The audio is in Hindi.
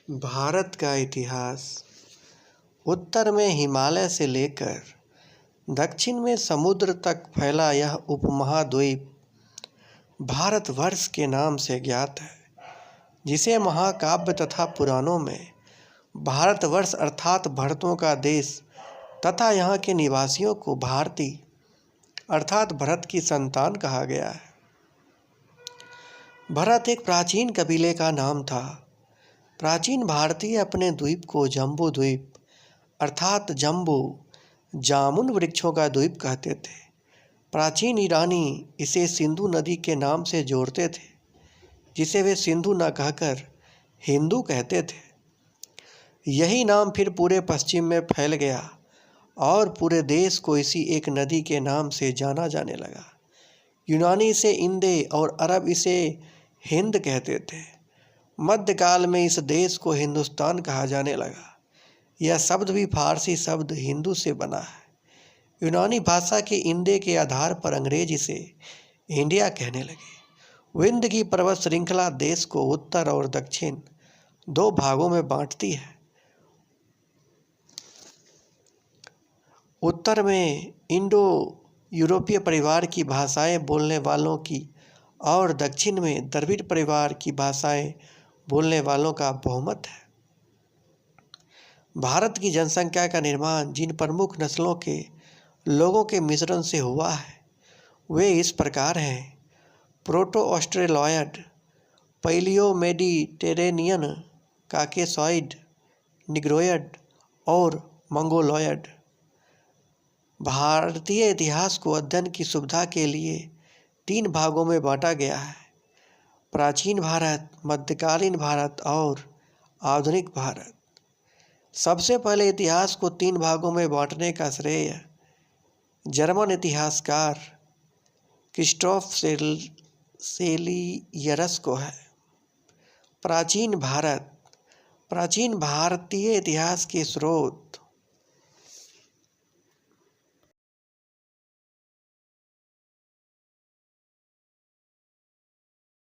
भारत का इतिहास उत्तर में हिमालय से लेकर दक्षिण में समुद्र तक फैला यह उपमहाद्वीप भारतवर्ष के नाम से ज्ञात है, जिसे महाकाव्य तथा पुराणों में भारतवर्ष अर्थात भरतों का देश तथा यहाँ के निवासियों को भारती अर्थात भरत की संतान कहा गया है। भरत एक प्राचीन कबीले का नाम था। प्राचीन भारतीय अपने द्वीप को जम्बू द्वीप अर्थात जम्बू जामुन वृक्षों का द्वीप कहते थे। प्राचीन ईरानी इसे सिंधु नदी के नाम से जोड़ते थे, जिसे वे सिंधु न कहकर हिंदू कहते थे। यही नाम फिर पूरे पश्चिम में फैल गया और पूरे देश को इसी एक नदी के नाम से जाना जाने लगा। यूनानी इसे इंदे और अरब इसे हिंद कहते थे। मध्यकाल में इस देश को हिंदुस्तान कहा जाने लगा। यह शब्द भी फारसी शब्द हिंदू से बना है। यूनानी भाषा के इंदे के आधार पर अंग्रेज इसे इंडिया कहने लगे। विंध्य की पर्वत श्रृंखला देश को उत्तर और दक्षिण दो भागों में बांटती है। उत्तर में इंडो यूरोपीय परिवार की भाषाएं बोलने वालों की और दक्षिण में द्रविड़ परिवार की भाषाएं बोलने वालों का बहुमत है। भारत की जनसंख्या का निर्माण जिन प्रमुख नस्लों के लोगों के मिश्रण से हुआ है वे इस प्रकार हैं: प्रोटो ऑस्ट्रेलॉयड, पैलियो मेडिटेरेनियन, काकेसॉइड, निग्रोयड और मंगोलॉयड। भारतीय इतिहास को अध्ययन की सुविधा के लिए 3 भागों में बांटा गया है: प्राचीन भारत, मध्यकालीन भारत और आधुनिक भारत। सबसे पहले इतिहास को 3 भागों में बांटने का श्रेय जर्मन इतिहासकार क्रिस्टोफ सेलियरस को है। प्राचीन भारत। प्राचीन भारतीय इतिहास के स्रोत